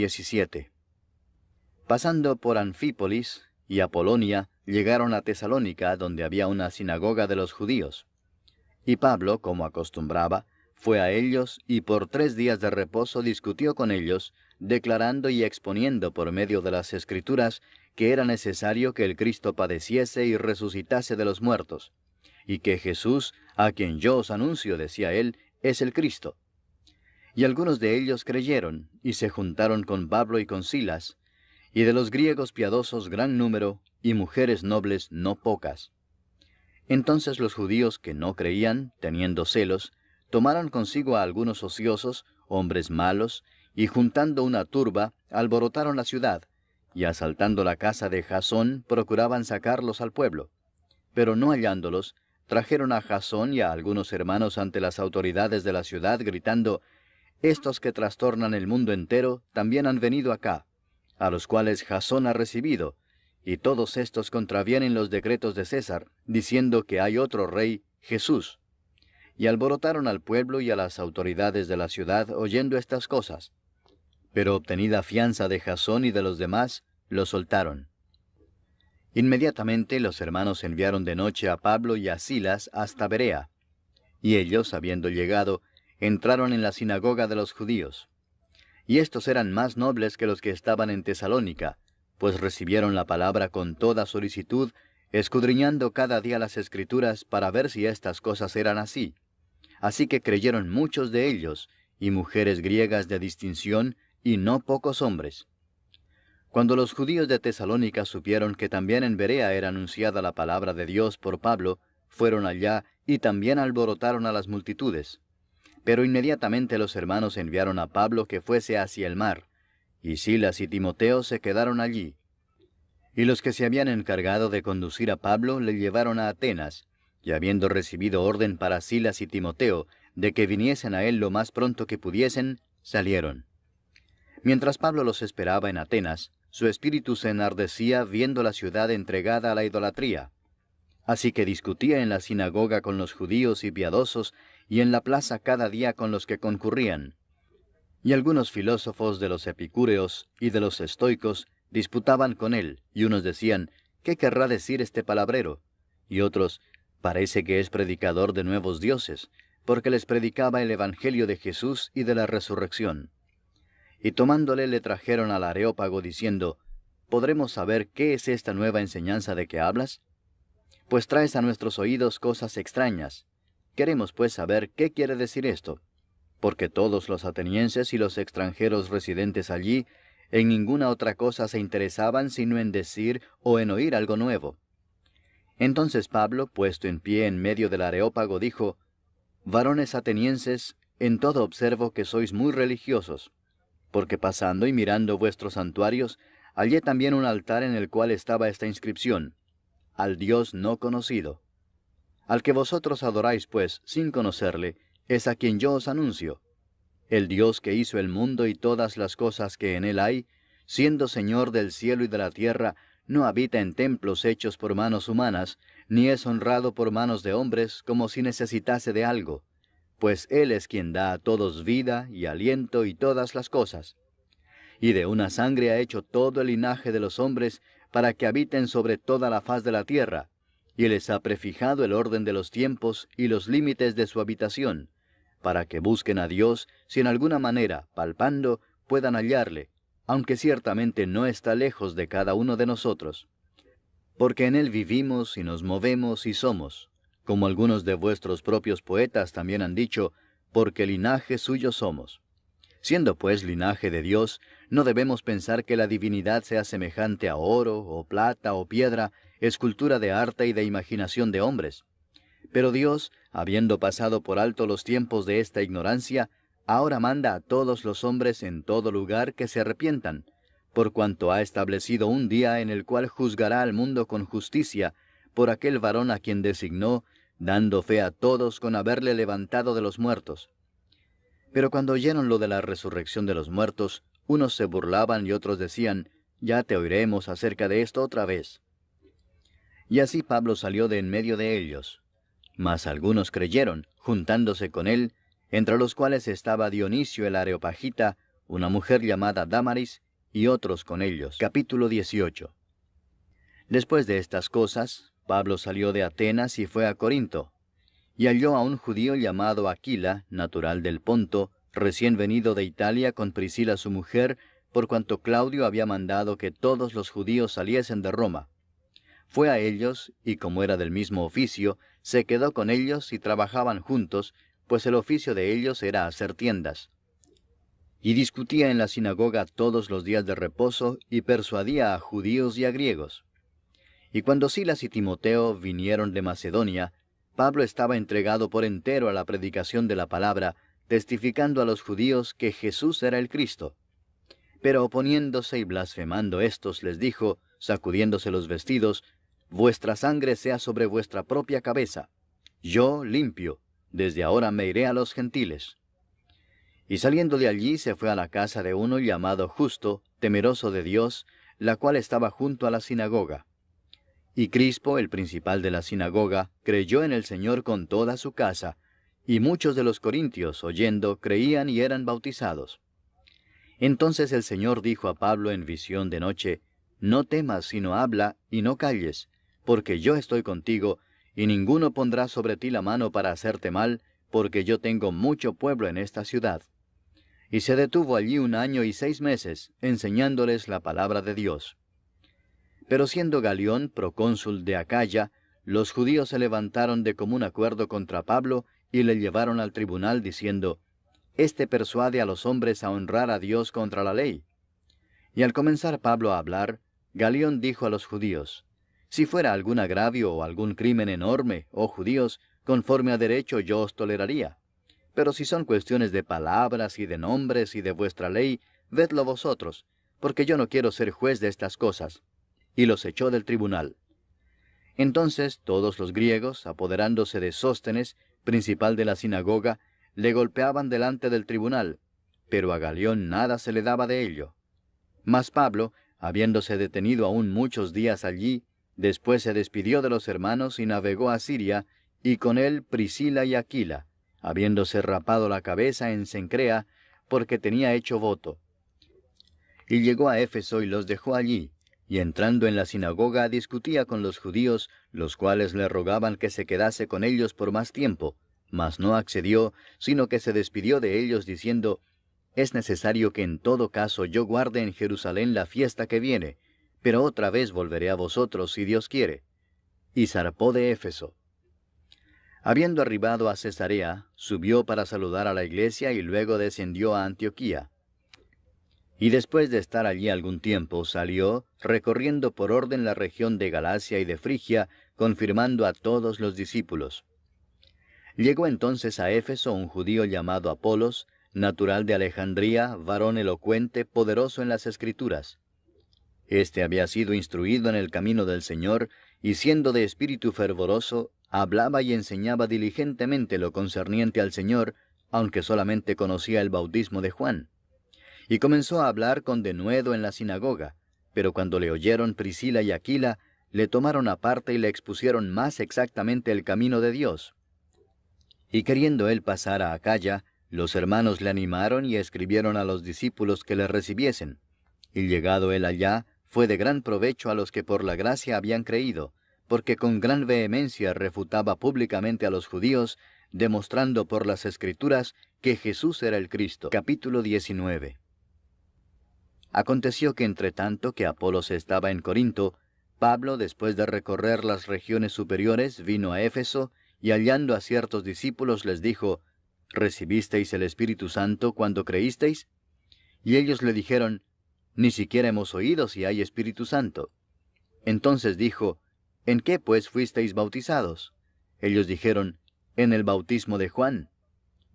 17. Pasando por Anfípolis y Apolonia, llegaron a Tesalónica, donde había una sinagoga de los judíos. Y Pablo, como acostumbraba, fue a ellos y por 3 días de reposo discutió con ellos, declarando y exponiendo por medio de las Escrituras que era necesario que el Cristo padeciese y resucitase de los muertos, y que Jesús, a quien yo os anuncio, decía él, es el Cristo. Y algunos de ellos creyeron, y se juntaron con Pablo y con Silas, y de los griegos piadosos gran número, y mujeres nobles no pocas. Entonces los judíos que no creían, teniendo celos, tomaron consigo a algunos ociosos, hombres malos, y juntando una turba, alborotaron la ciudad, y asaltando la casa de Jasón, procuraban sacarlos al pueblo. Pero no hallándolos, trajeron a Jasón y a algunos hermanos ante las autoridades de la ciudad, gritando: «Estos que trastornan el mundo entero también han venido acá, a los cuales Jasón ha recibido, y todos estos contravienen los decretos de César, diciendo que hay otro rey, Jesús». Y alborotaron al pueblo y a las autoridades de la ciudad oyendo estas cosas. Pero obtenida fianza de Jasón y de los demás, lo soltaron. Inmediatamente los hermanos enviaron de noche a Pablo y a Silas hasta Berea. Y ellos, habiendo llegado, entraron en la sinagoga de los judíos. Y estos eran más nobles que los que estaban en Tesalónica, pues recibieron la palabra con toda solicitud, escudriñando cada día las Escrituras para ver si estas cosas eran así. Así que creyeron muchos de ellos, y mujeres griegas de distinción, y no pocos hombres. Cuando los judíos de Tesalónica supieron que también en Berea era anunciada la palabra de Dios por Pablo, fueron allá y también alborotaron a las multitudes. Pero inmediatamente los hermanos enviaron a Pablo que fuese hacia el mar, y Silas y Timoteo se quedaron allí. Y los que se habían encargado de conducir a Pablo le llevaron a Atenas, y habiendo recibido orden para Silas y Timoteo de que viniesen a él lo más pronto que pudiesen, salieron. Mientras Pablo los esperaba en Atenas, su espíritu se enardecía viendo la ciudad entregada a la idolatría. Así que discutía en la sinagoga con los judíos y piadosos, y en la plaza cada día con los que concurrían. Y algunos filósofos de los epicúreos y de los estoicos disputaban con él, y unos decían: «¿Qué querrá decir este palabrero?». Y otros: «Parece que es predicador de nuevos dioses», porque les predicaba el evangelio de Jesús y de la resurrección. Y tomándole le trajeron al Areópago, diciendo: «¿Podremos saber qué es esta nueva enseñanza de que hablas? Pues traes a nuestros oídos cosas extrañas. Queremos pues saber qué quiere decir esto, porque todos los atenienses y los extranjeros residentes allí en ninguna otra cosa se interesaban sino en decir o en oír algo nuevo». Entonces Pablo, puesto en pie en medio del Areópago, dijo: «Varones atenienses, en todo observo que sois muy religiosos, porque pasando y mirando vuestros santuarios, hallé también un altar en el cual estaba esta inscripción: Al Dios no conocido. Al que vosotros adoráis, pues, sin conocerle, es a quien yo os anuncio. El Dios que hizo el mundo y todas las cosas que en él hay, siendo Señor del cielo y de la tierra, no habita en templos hechos por manos humanas, ni es honrado por manos de hombres como si necesitase de algo, pues Él es quien da a todos vida y aliento y todas las cosas. Y de una sangre ha hecho todo el linaje de los hombres para que habiten sobre toda la faz de la tierra, y les ha prefijado el orden de los tiempos y los límites de su habitación, para que busquen a Dios si en alguna manera, palpando, puedan hallarle, aunque ciertamente no está lejos de cada uno de nosotros. Porque en Él vivimos y nos movemos y somos, como algunos de vuestros propios poetas también han dicho, porque linaje suyo somos. Siendo pues linaje de Dios, no debemos pensar que la divinidad sea semejante a oro, o plata, o piedra, escultura de arte y de imaginación de hombres. Pero Dios, habiendo pasado por alto los tiempos de esta ignorancia, ahora manda a todos los hombres en todo lugar que se arrepientan, por cuanto ha establecido un día en el cual juzgará al mundo con justicia, por aquel varón a quien designó, dando fe a todos con haberle levantado de los muertos. Pero cuando oyeron lo de la resurrección de los muertos, unos se burlaban y otros decían: «Ya te oiremos acerca de esto otra vez». Y así Pablo salió de en medio de ellos. Mas algunos creyeron, juntándose con él, entre los cuales estaba Dionisio el Areopagita, una mujer llamada Dámaris, y otros con ellos. Capítulo 18. Después de estas cosas, Pablo salió de Atenas y fue a Corinto, y halló a un judío llamado Aquila, natural del Ponto, recién venido de Italia con Priscila su mujer, por cuanto Claudio había mandado que todos los judíos saliesen de Roma. Fue a ellos, y como era del mismo oficio, se quedó con ellos y trabajaban juntos, pues el oficio de ellos era hacer tiendas. Y discutía en la sinagoga todos los días de reposo, y persuadía a judíos y a griegos. Y cuando Silas y Timoteo vinieron de Macedonia, Pablo estaba entregado por entero a la predicación de la palabra, testificando a los judíos que Jesús era el Cristo. Pero oponiéndose y blasfemando éstos, les dijo, sacudiéndose los vestidos, «Vuestra sangre sea sobre vuestra propia cabeza. Yo, limpio, desde ahora me iré a los gentiles». Y saliendo de allí se fue a la casa de uno llamado Justo, temeroso de Dios, la cual estaba junto a la sinagoga. Y Crispo, el principal de la sinagoga, creyó en el Señor con toda su casa, y muchos de los corintios, oyendo, creían y eran bautizados. Entonces el Señor dijo a Pablo en visión de noche, «No temas, sino habla, y no calles, porque yo estoy contigo, y ninguno pondrá sobre ti la mano para hacerte mal, porque yo tengo mucho pueblo en esta ciudad». Y se detuvo allí 1 año y 6 meses, enseñándoles la palabra de Dios. Pero siendo Galión procónsul de Acaya, los judíos se levantaron de común acuerdo contra Pablo, y le llevaron al tribunal, diciendo, «Este persuade a los hombres a honrar a Dios contra la ley». Y al comenzar Pablo a hablar, Galión dijo a los judíos, «Si fuera algún agravio o algún crimen enorme, oh judíos, conforme a derecho yo os toleraría. Pero si son cuestiones de palabras y de nombres y de vuestra ley, vedlo vosotros, porque yo no quiero ser juez de estas cosas». Y los echó del tribunal. Entonces todos los griegos, apoderándose de Sóstenes, principal de la sinagoga, le golpeaban delante del tribunal, pero a Galión nada se le daba de ello. Mas Pablo, habiéndose detenido aún muchos días allí, después se despidió de los hermanos y navegó a Siria, y con él Priscila y Aquila, habiéndose rapado la cabeza en Cencrea, porque tenía hecho voto. Y llegó a Éfeso y los dejó allí, y entrando en la sinagoga discutía con los judíos, los cuales le rogaban que se quedase con ellos por más tiempo, mas no accedió, sino que se despidió de ellos diciendo, «Es necesario que en todo caso yo guarde en Jerusalén la fiesta que viene, pero otra vez volveré a vosotros si Dios quiere». Y zarpó de Éfeso. Habiendo arribado a Cesarea, subió para saludar a la iglesia y luego descendió a Antioquía. Y después de estar allí algún tiempo, salió, recorriendo por orden la región de Galacia y de Frigia, confirmando a todos los discípulos. Llegó entonces a Éfeso un judío llamado Apolos, natural de Alejandría, varón elocuente, poderoso en las Escrituras. Este había sido instruido en el camino del Señor, y siendo de espíritu fervoroso, hablaba y enseñaba diligentemente lo concerniente al Señor, aunque solamente conocía el bautismo de Juan. Y comenzó a hablar con denuedo en la sinagoga, pero cuando le oyeron Priscila y Aquila, le tomaron aparte y le expusieron más exactamente el camino de Dios. Y queriendo él pasar a Acaya, los hermanos le animaron y escribieron a los discípulos que le recibiesen. Y llegado él allá, fue de gran provecho a los que por la gracia habían creído, porque con gran vehemencia refutaba públicamente a los judíos, demostrando por las Escrituras que Jesús era el Cristo. Capítulo 19. Aconteció que entre tanto que Apolos estaba en Corinto, Pablo, después de recorrer las regiones superiores, vino a Éfeso, y hallando a ciertos discípulos les dijo, ¿Recibisteis el Espíritu Santo cuando creísteis? Y ellos le dijeron, Ni siquiera hemos oído si hay Espíritu Santo. Entonces dijo, ¿En qué pues fuisteis bautizados? Ellos dijeron, En el bautismo de Juan.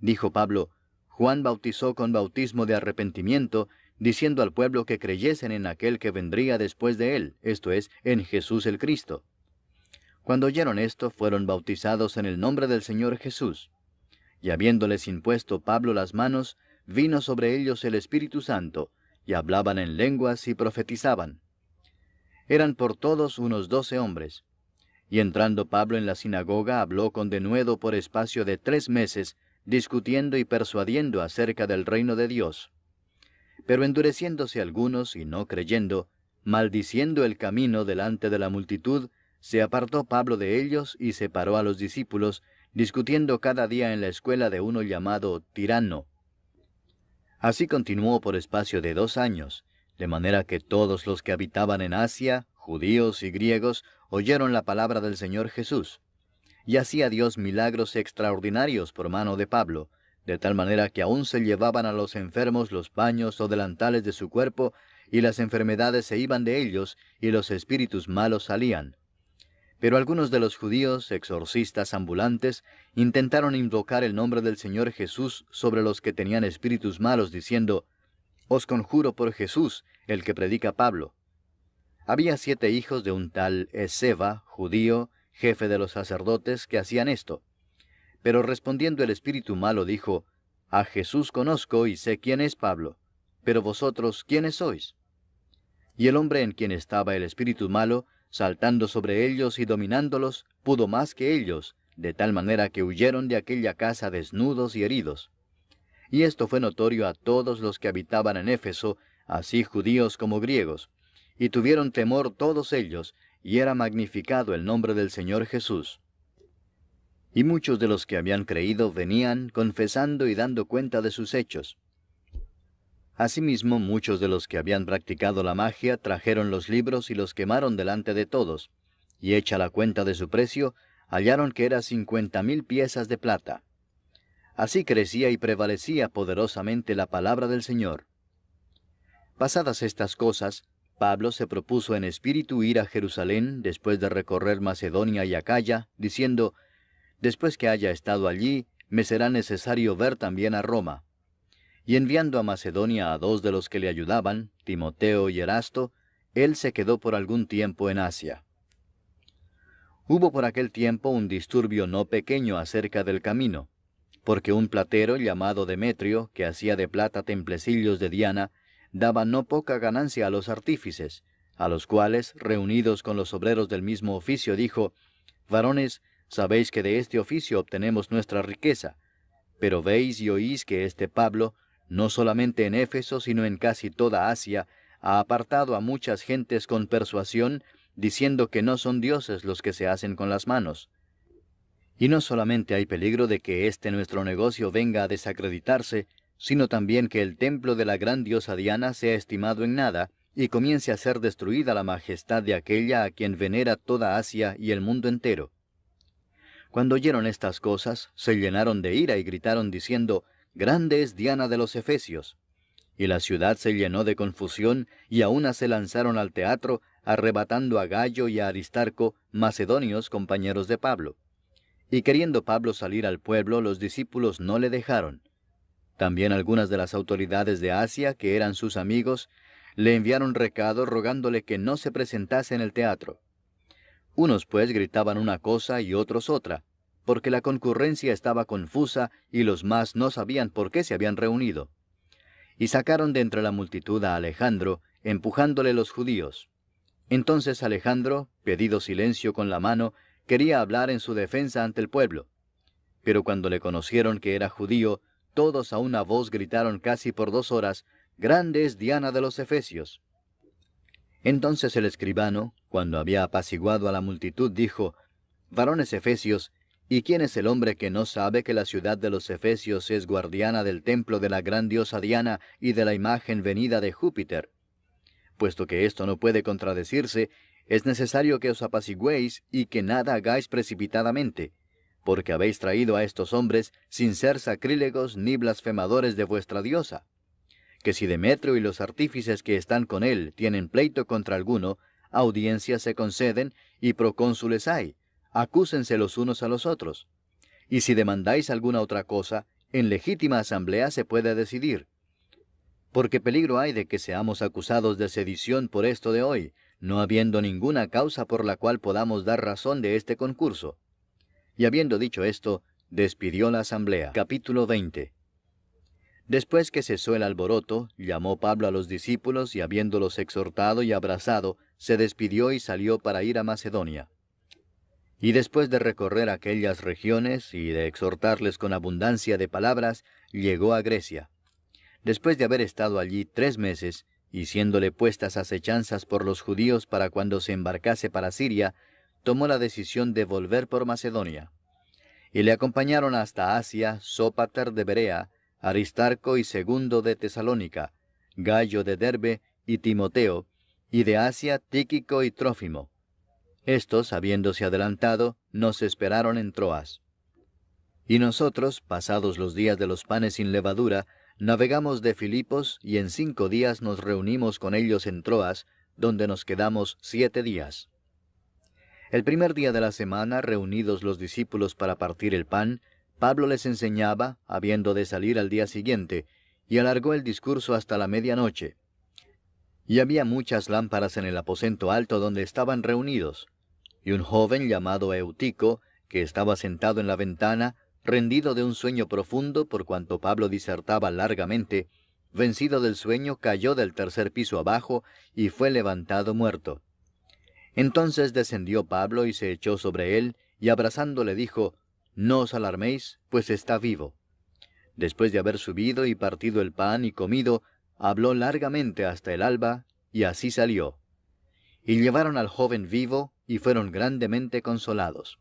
Dijo Pablo, Juan bautizó con bautismo de arrepentimiento, diciendo al pueblo que creyesen en aquel que vendría después de él, esto es, en Jesús el Cristo. Cuando oyeron esto, fueron bautizados en el nombre del Señor Jesús. Y habiéndoles impuesto Pablo las manos, vino sobre ellos el Espíritu Santo, y hablaban en lenguas y profetizaban. Eran por todos unos 12 hombres. Y entrando Pablo en la sinagoga, habló con denuedo por espacio de 3 meses, discutiendo y persuadiendo acerca del reino de Dios. Pero endureciéndose algunos y no creyendo, maldiciendo el camino delante de la multitud, se apartó Pablo de ellos y separó a los discípulos, discutiendo cada día en la escuela de uno llamado Tirano. Así continuó por espacio de 2 años, de manera que todos los que habitaban en Asia, judíos y griegos, oyeron la palabra del Señor Jesús. Y hacía Dios milagros extraordinarios por mano de Pablo, de tal manera que aún se llevaban a los enfermos los paños o delantales de su cuerpo, y las enfermedades se iban de ellos, y los espíritus malos salían. Pero algunos de los judíos, exorcistas ambulantes, intentaron invocar el nombre del Señor Jesús sobre los que tenían espíritus malos, diciendo, «Os conjuro por Jesús, el que predica Pablo». Había 7 hijos de un tal Esceva, judío, jefe de los sacerdotes, que hacían esto. Pero respondiendo el espíritu malo dijo, «A Jesús conozco y sé quién es Pablo, pero vosotros, ¿quiénes sois?». Y el hombre en quien estaba el espíritu malo, saltando sobre ellos y dominándolos, pudo más que ellos, de tal manera que huyeron de aquella casa desnudos y heridos. Y esto fue notorio a todos los que habitaban en Éfeso, así judíos como griegos, y tuvieron temor todos ellos, y era magnificado el nombre del Señor Jesús. Y muchos de los que habían creído venían, confesando y dando cuenta de sus hechos. Asimismo, muchos de los que habían practicado la magia trajeron los libros y los quemaron delante de todos, y hecha la cuenta de su precio, hallaron que era 50,000 piezas de plata. Así crecía y prevalecía poderosamente la palabra del Señor. Pasadas estas cosas, Pablo se propuso en espíritu ir a Jerusalén después de recorrer Macedonia y Acaya, diciendo, «Después que haya estado allí, me será necesario ver también a Roma». Y enviando a Macedonia a 2 de los que le ayudaban, Timoteo y Erasto, él se quedó por algún tiempo en Asia. Hubo por aquel tiempo un disturbio no pequeño acerca del camino, porque un platero llamado Demetrio, que hacía de plata templecillos de Diana, daba no poca ganancia a los artífices, a los cuales, reunidos con los obreros del mismo oficio, dijo, «Varones, sabéis que de este oficio obtenemos nuestra riqueza, pero veis y oís que este Pablo, no solamente en Éfeso, sino en casi toda Asia, ha apartado a muchas gentes con persuasión, diciendo que no son dioses los que se hacen con las manos. Y no solamente hay peligro de que este nuestro negocio venga a desacreditarse, sino también que el templo de la gran diosa Diana sea estimado en nada, y comience a ser destruida la majestad de aquella a quien venera toda Asia y el mundo entero». Cuando oyeron estas cosas, se llenaron de ira y gritaron diciendo, «Grande es Diana de los Efesios». Y la ciudad se llenó de confusión, y a una se lanzaron al teatro, arrebatando a Gayo y a Aristarco, macedonios compañeros de Pablo. Y queriendo Pablo salir al pueblo, los discípulos no le dejaron. También algunas de las autoridades de Asia, que eran sus amigos, le enviaron recado rogándole que no se presentase en el teatro. Unos pues gritaban una cosa y otros otra, porque la concurrencia estaba confusa y los más no sabían por qué se habían reunido. Y sacaron de entre la multitud a Alejandro, empujándole los judíos. Entonces Alejandro, pedido silencio con la mano, quería hablar en su defensa ante el pueblo. Pero cuando le conocieron que era judío, todos a una voz gritaron casi por 2 horas, «Grande es Diana de los Efesios». Entonces el escribano, cuando había apaciguado a la multitud, dijo, «Varones efesios, ¿y quién es el hombre que no sabe que la ciudad de los Efesios es guardiana del templo de la gran diosa Diana y de la imagen venida de Júpiter? Puesto que esto no puede contradecirse, es necesario que os apacigüéis y que nada hagáis precipitadamente, porque habéis traído a estos hombres sin ser sacrílegos ni blasfemadores de vuestra diosa. Que si Demetrio y los artífices que están con él tienen pleito contra alguno, audiencias se conceden y procónsules hay, acúsense los unos a los otros. Y si demandáis alguna otra cosa, en legítima asamblea se puede decidir. Porque peligro hay de que seamos acusados de sedición por esto de hoy, no habiendo ninguna causa por la cual podamos dar razón de este concurso. Y habiendo dicho esto, despidió la asamblea. Capítulo 20. Después que cesó el alboroto, llamó Pablo a los discípulos y habiéndolos exhortado y abrazado, se despidió y salió para ir a Macedonia. Y después de recorrer aquellas regiones y de exhortarles con abundancia de palabras, llegó a Grecia. Después de haber estado allí 3 meses, y siéndole puestas acechanzas por los judíos para cuando se embarcase para Siria, tomó la decisión de volver por Macedonia. Y le acompañaron hasta Asia Sópater de Berea, Aristarco y Segundo de Tesalónica, Gayo de Derbe y Timoteo, y de Asia Tíquico y Trófimo. Estos, habiéndose adelantado, nos esperaron en Troas. Y nosotros, pasados los días de los panes sin levadura, navegamos de Filipos, y en 5 días nos reunimos con ellos en Troas, donde nos quedamos 7 días. El primer día de la semana, reunidos los discípulos para partir el pan, Pablo les enseñaba, habiendo de salir al día siguiente, y alargó el discurso hasta la medianoche. Y había muchas lámparas en el aposento alto donde estaban reunidos. Y un joven llamado Eutico, que estaba sentado en la ventana, rendido de un sueño profundo por cuanto Pablo disertaba largamente, vencido del sueño, cayó del 3er piso abajo y fue levantado muerto. Entonces descendió Pablo y se echó sobre él, y abrazándole dijo, «No os alarméis, pues está vivo». Después de haber subido y partido el pan y comido, habló largamente hasta el alba, y así salió. Y llevaron al joven vivo, y fueron grandemente consolados.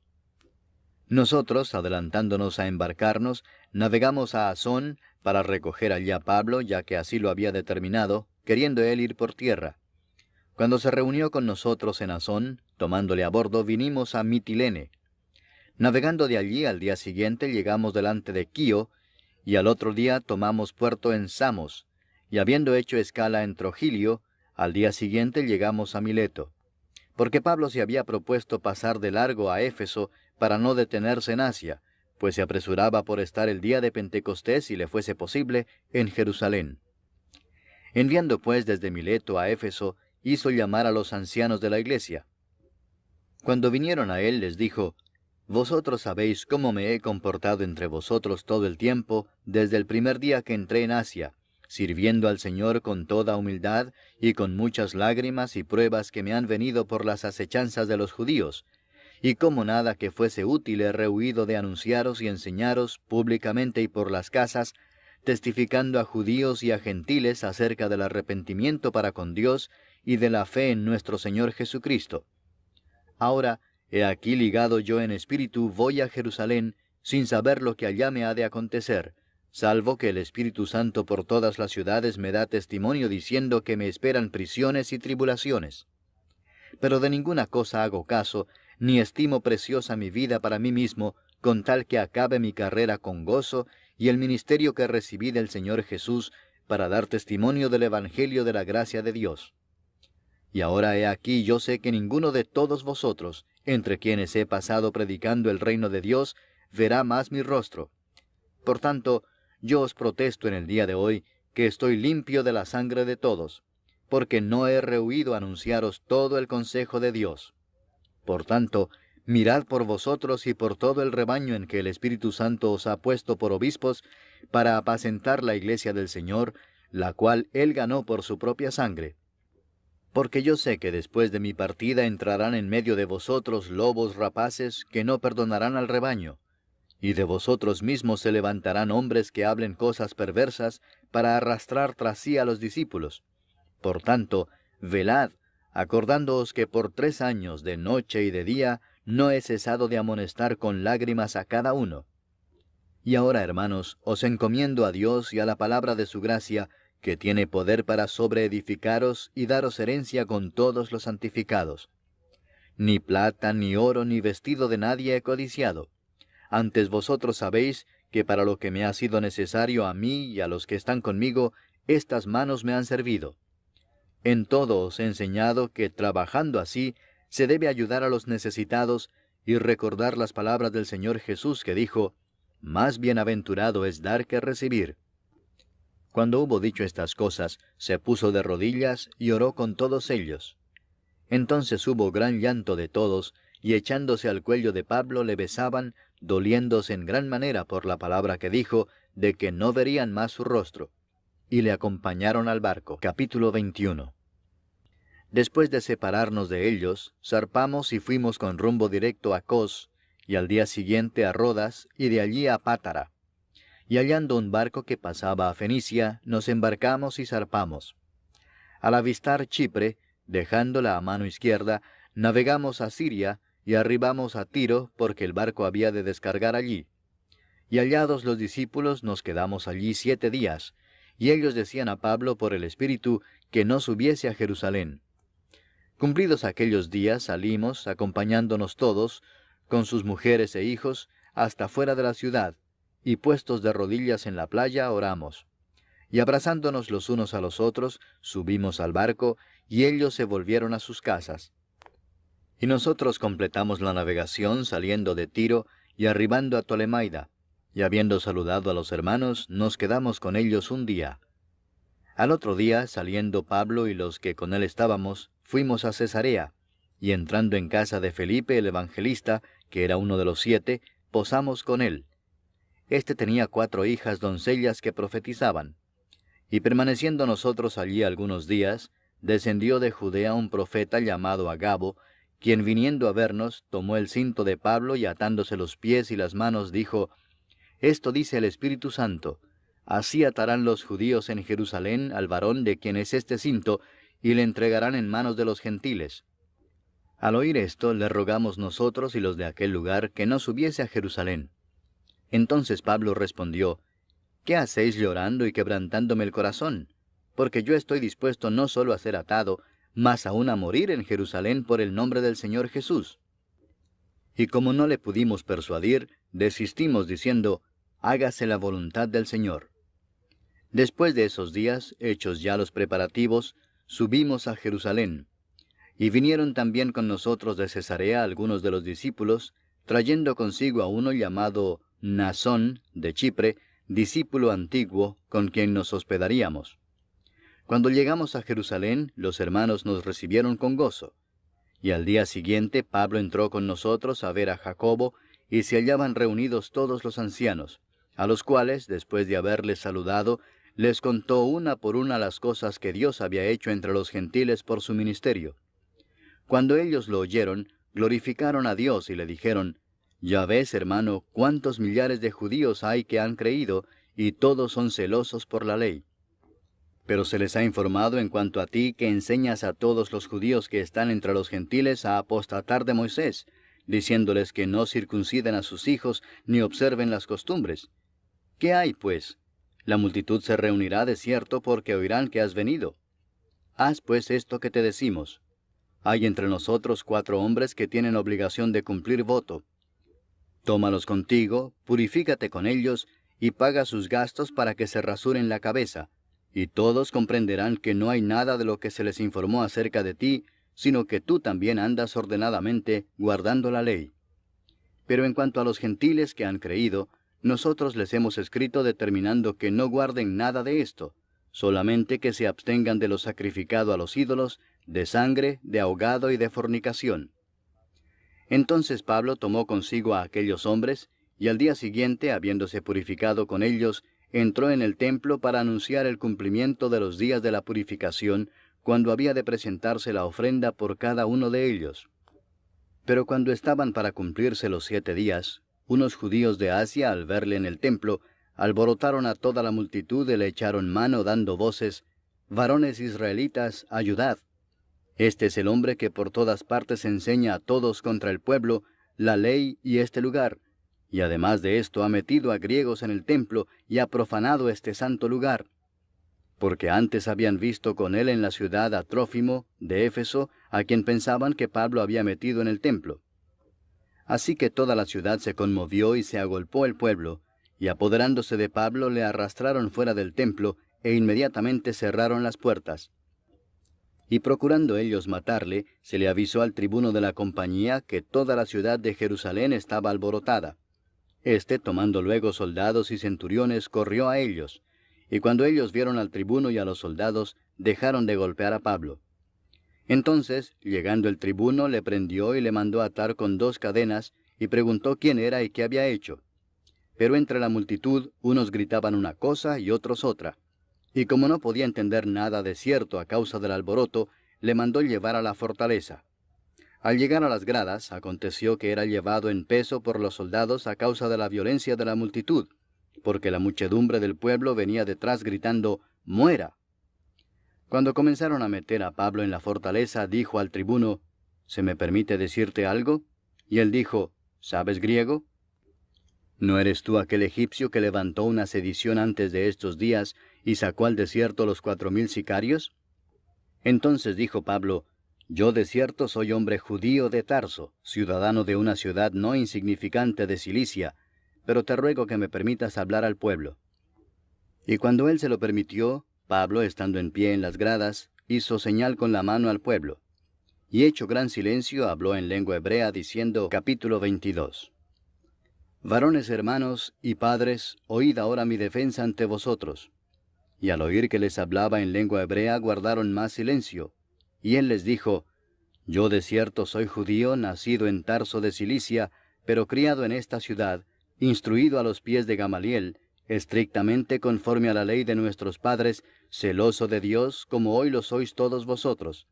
Nosotros, adelantándonos a embarcarnos, navegamos a Asón para recoger allí a Pablo, ya que así lo había determinado, queriendo él ir por tierra. Cuando se reunió con nosotros en Asón, tomándole a bordo, vinimos a Mitilene. Navegando de allí al día siguiente llegamos delante de Quío, y al otro día tomamos puerto en Samos, y habiendo hecho escala en Trogilio, al día siguiente llegamos a Mileto. Porque Pablo se había propuesto pasar de largo a Éfeso para no detenerse en Asia, pues se apresuraba por estar el día de Pentecostés, si le fuese posible, en Jerusalén. Enviando pues desde Mileto a Éfeso, hizo llamar a los ancianos de la iglesia. Cuando vinieron a él, les dijo, «Vosotros sabéis cómo me he comportado entre vosotros todo el tiempo, desde el primer día que entré en Asia, sirviendo al Señor con toda humildad y con muchas lágrimas y pruebas que me han venido por las acechanzas de los judíos, y como nada que fuese útil he rehuido de anunciaros y enseñaros públicamente y por las casas, testificando a judíos y a gentiles acerca del arrepentimiento para con Dios y de la fe en nuestro Señor Jesucristo. Ahora, he aquí ligado yo en espíritu voy a Jerusalén, sin saber lo que allá me ha de acontecer, salvo que el Espíritu Santo por todas las ciudades me da testimonio diciendo que me esperan prisiones y tribulaciones. Pero de ninguna cosa hago caso, ni estimo preciosa mi vida para mí mismo, con tal que acabe mi carrera con gozo y el ministerio que recibí del Señor Jesús para dar testimonio del Evangelio de la gracia de Dios. Y ahora he aquí yo sé que ninguno de todos vosotros, entre quienes he pasado predicando el reino de Dios, verá más mi rostro. Por tanto, yo os protesto en el día de hoy que estoy limpio de la sangre de todos, porque no he rehuido anunciaros todo el consejo de Dios. Por tanto, mirad por vosotros y por todo el rebaño en que el Espíritu Santo os ha puesto por obispos, para apacentar la iglesia del Señor, la cual él ganó por su propia sangre. Porque yo sé que después de mi partida entrarán en medio de vosotros lobos rapaces que no perdonarán al rebaño, y de vosotros mismos se levantarán hombres que hablen cosas perversas para arrastrar tras sí a los discípulos. Por tanto, velad, acordándoos que por 3 años, de noche y de día, no he cesado de amonestar con lágrimas a cada uno. Y ahora, hermanos, os encomiendo a Dios y a la palabra de su gracia, que tiene poder para sobreedificaros y daros herencia con todos los santificados. Ni plata, ni oro, ni vestido de nadie he codiciado. Antes vosotros sabéis que para lo que me ha sido necesario a mí y a los que están conmigo, estas manos me han servido. En todo os he enseñado que trabajando así, se debe ayudar a los necesitados y recordar las palabras del Señor Jesús que dijo, «Más bienaventurado es dar que recibir». Cuando hubo dicho estas cosas, se puso de rodillas y oró con todos ellos. Entonces hubo gran llanto de todos, y echándose al cuello de Pablo le besaban, doliéndose en gran manera por la palabra que dijo, de que no verían más su rostro. Y le acompañaron al barco. Capítulo 21. Después de separarnos de ellos, zarpamos y fuimos con rumbo directo a Cos, y al día siguiente a Rodas, y de allí a Pátara. y hallando un barco que pasaba a Fenicia, nos embarcamos y zarpamos. Al avistar Chipre, dejándola a mano izquierda, navegamos a Siria y arribamos a Tiro, porque el barco había de descargar allí. Y hallados los discípulos, nos quedamos allí 7 días, y ellos decían a Pablo por el Espíritu que no subiese a Jerusalén. Cumplidos aquellos días salimos, acompañándonos todos, con sus mujeres e hijos, hasta fuera de la ciudad, y puestos de rodillas en la playa oramos. Y abrazándonos los unos a los otros, subimos al barco, y ellos se volvieron a sus casas. Y nosotros completamos la navegación saliendo de Tiro y arribando a Tolemaida, y habiendo saludado a los hermanos, nos quedamos con ellos un día. Al otro día, saliendo Pablo y los que con él estábamos, fuimos a Cesarea, y entrando en casa de Felipe el evangelista, que era uno de los 7, posamos con él. Este tenía 4 hijas doncellas que profetizaban. Y permaneciendo nosotros allí algunos días, descendió de Judea un profeta llamado Agabo, quien viniendo a vernos, tomó el cinto de Pablo y atándose los pies y las manos, dijo: Esto dice el Espíritu Santo: Así atarán los judíos en Jerusalén al varón de quien es este cinto, y le entregarán en manos de los gentiles. Al oír esto, le rogamos nosotros y los de aquel lugar que no subiese a Jerusalén. Entonces Pablo respondió: ¿Qué hacéis llorando y quebrantándome el corazón? Porque yo estoy dispuesto no solo a ser atado, mas aún a morir en Jerusalén por el nombre del Señor Jesús. Y como no le pudimos persuadir, desistimos diciendo: Hágase la voluntad del Señor. Después de esos días, hechos ya los preparativos, subimos a Jerusalén. Y vinieron también con nosotros de Cesarea algunos de los discípulos, trayendo consigo a uno llamado Mnasón de Chipre, discípulo antiguo, con quien nos hospedaríamos. Cuando llegamos a Jerusalén, los hermanos nos recibieron con gozo. Y al día siguiente Pablo entró con nosotros a ver a Jacobo, y se hallaban reunidos todos los ancianos, a los cuales, después de haberles saludado, les contó una por una las cosas que Dios había hecho entre los gentiles por su ministerio. Cuando ellos lo oyeron, glorificaron a Dios y le dijeron: Ya ves, hermano, cuántos millares de judíos hay que han creído, y todos son celosos por la ley. Pero se les ha informado en cuanto a ti que enseñas a todos los judíos que están entre los gentiles a apostatar de Moisés, diciéndoles que no circunciden a sus hijos ni observen las costumbres. ¿Qué hay, pues? La multitud se reunirá de cierto porque oirán que has venido. Haz pues esto que te decimos. Hay entre nosotros 4 hombres que tienen obligación de cumplir voto. Tómalos contigo, purifícate con ellos, y paga sus gastos para que se rasuren la cabeza, y todos comprenderán que no hay nada de lo que se les informó acerca de ti, sino que tú también andas ordenadamente, guardando la ley. Pero en cuanto a los gentiles que han creído, nosotros les hemos escrito determinando que no guarden nada de esto, solamente que se abstengan de lo sacrificado a los ídolos, de sangre, de ahogado y de fornicación. Entonces Pablo tomó consigo a aquellos hombres, y al día siguiente, habiéndose purificado con ellos, entró en el templo para anunciar el cumplimiento de los días de la purificación, cuando había de presentarse la ofrenda por cada uno de ellos. Pero cuando estaban para cumplirse los 7 días, unos judíos de Asia, al verle en el templo, alborotaron a toda la multitud y le echaron mano dando voces: Varones israelitas, ayudad. Este es el hombre que por todas partes enseña a todos contra el pueblo, la ley y este lugar, y además de esto ha metido a griegos en el templo y ha profanado este santo lugar. Porque antes habían visto con él en la ciudad a Trófimo, de Éfeso, a quien pensaban que Pablo había metido en el templo. Así que toda la ciudad se conmovió y se agolpó el pueblo, y apoderándose de Pablo le arrastraron fuera del templo, e inmediatamente cerraron las puertas. Y procurando ellos matarle, se le avisó al tribuno de la compañía que toda la ciudad de Jerusalén estaba alborotada. Este, tomando luego soldados y centuriones, corrió a ellos, y cuando ellos vieron al tribuno y a los soldados, dejaron de golpear a Pablo. Entonces, llegando el tribuno, le prendió y le mandó atar con 2 cadenas, y preguntó quién era y qué había hecho. Pero entre la multitud, unos gritaban una cosa y otros otra. Y como no podía entender nada de cierto a causa del alboroto, le mandó llevar a la fortaleza. Al llegar a las gradas, aconteció que era llevado en peso por los soldados a causa de la violencia de la multitud, porque la muchedumbre del pueblo venía detrás gritando, «¡Muera!». Cuando comenzaron a meter a Pablo en la fortaleza, dijo al tribuno, «¿Se me permite decirte algo?». Y él dijo, «¿Sabes griego? ¿No eres tú aquel egipcio que levantó una sedición antes de estos días y sacó al desierto los 4000 sicarios?». Entonces dijo Pablo, «Yo de cierto soy hombre judío de Tarso, ciudadano de una ciudad no insignificante de Cilicia, pero te ruego que me permitas hablar al pueblo». Y cuando él se lo permitió, Pablo, estando en pie en las gradas, hizo señal con la mano al pueblo. Y hecho gran silencio, habló en lengua hebrea, diciendo, capítulo 22. «Varones hermanos y padres, oíd ahora mi defensa ante vosotros». Y al oír que les hablaba en lengua hebrea, guardaron más silencio. Y él les dijo, «Yo de cierto soy judío, nacido en Tarso de Cilicia, pero criado en esta ciudad, instruido a los pies de Gamaliel, estrictamente conforme a la ley de nuestros padres, celoso de Dios, como hoy lo sois todos vosotros.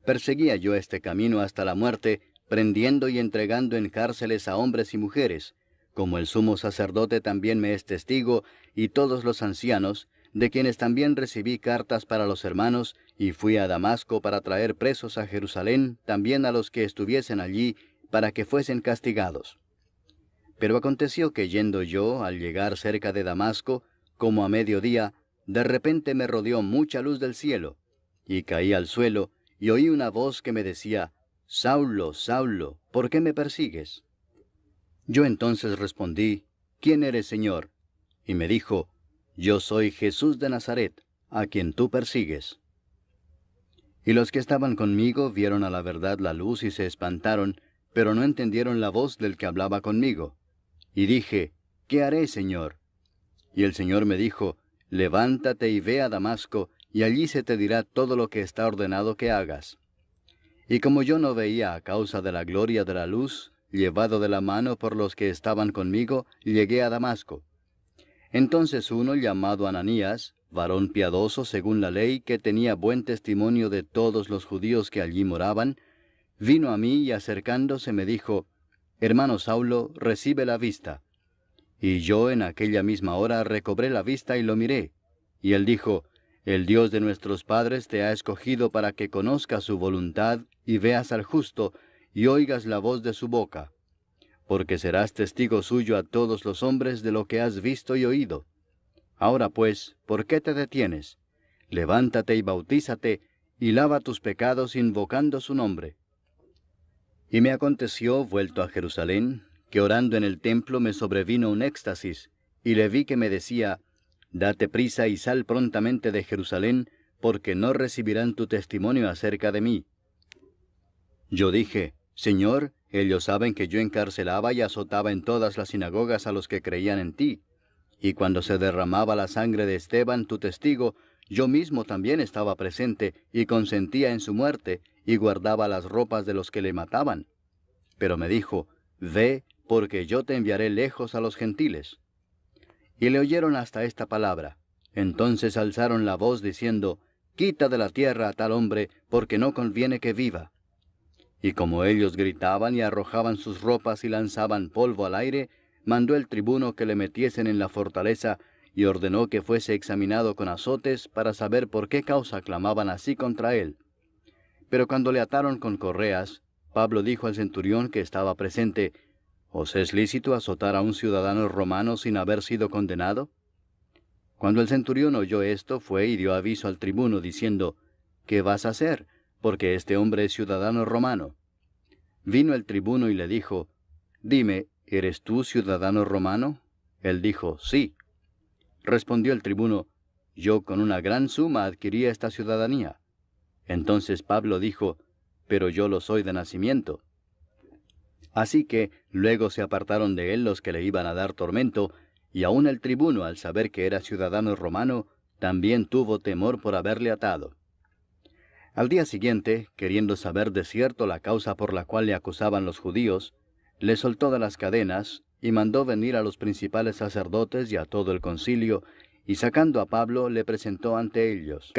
Perseguía yo este camino hasta la muerte, prendiendo y entregando en cárceles a hombres y mujeres, como el sumo sacerdote también me es testigo, y todos los ancianos, de quienes también recibí cartas para los hermanos, y fui a Damasco para traer presos a Jerusalén, también a los que estuviesen allí, para que fuesen castigados. Pero aconteció que yendo yo, al llegar cerca de Damasco, como a mediodía, de repente me rodeó mucha luz del cielo, y caí al suelo, y oí una voz que me decía, «Saulo, Saulo, ¿por qué me persigues?». Yo entonces respondí, «¿Quién eres, Señor?». Y me dijo, «Yo soy Jesús de Nazaret, a quien tú persigues». Y los que estaban conmigo vieron a la verdad la luz y se espantaron, pero no entendieron la voz del que hablaba conmigo. Y dije, «¿Qué haré, Señor?». Y el Señor me dijo, «Levántate y ve a Damasco, y allí se te dirá todo lo que está ordenado que hagas». Y como yo no veía a causa de la gloria de la luz, llevado de la mano por los que estaban conmigo, llegué a Damasco. Entonces uno llamado Ananías, varón piadoso según la ley, que tenía buen testimonio de todos los judíos que allí moraban, vino a mí y acercándose me dijo, «Hermano Saulo, recibe la vista». Y yo en aquella misma hora recobré la vista y lo miré. Y él dijo, «El Dios de nuestros padres te ha escogido para que conozcas su voluntad y veas al justo y oigas la voz de su boca. Porque serás testigo suyo a todos los hombres de lo que has visto y oído. Ahora pues, ¿por qué te detienes? Levántate y bautízate, y lava tus pecados invocando su nombre». Y me aconteció, vuelto a Jerusalén, que orando en el templo me sobrevino un éxtasis, y le vi que me decía, «Date prisa y sal prontamente de Jerusalén, porque no recibirán tu testimonio acerca de mí». Yo dije, «Señor, ellos saben que yo encarcelaba y azotaba en todas las sinagogas a los que creían en ti. Y cuando se derramaba la sangre de Esteban, tu testigo, yo mismo también estaba presente y consentía en su muerte y guardaba las ropas de los que le mataban». Pero me dijo, «Ve, porque yo te enviaré lejos a los gentiles». Y le oyeron hasta esta palabra. Entonces alzaron la voz diciendo, «Quita de la tierra a tal hombre, porque no conviene que viva». Y como ellos gritaban y arrojaban sus ropas y lanzaban polvo al aire, mandó el tribuno que le metiesen en la fortaleza y ordenó que fuese examinado con azotes para saber por qué causa clamaban así contra él. Pero cuando le ataron con correas, Pablo dijo al centurión que estaba presente, «¿Os es lícito azotar a un ciudadano romano sin haber sido condenado?». Cuando el centurión oyó esto, fue y dio aviso al tribuno, diciendo, «¿Qué vas a hacer? Porque este hombre es ciudadano romano». Vino el tribuno y le dijo, «Dime, ¿eres tú ciudadano romano?». Él dijo, «Sí». Respondió el tribuno, «Yo con una gran suma adquirí esta ciudadanía». Entonces Pablo dijo, «Pero yo lo soy de nacimiento». Así que luego se apartaron de él los que le iban a dar tormento, y aun el tribuno, al saber que era ciudadano romano, también tuvo temor por haberle atado. Al día siguiente, queriendo saber de cierto la causa por la cual le acusaban los judíos, le soltó de las cadenas, y mandó venir a los principales sacerdotes y a todo el concilio, y sacando a Pablo le presentó ante ellos.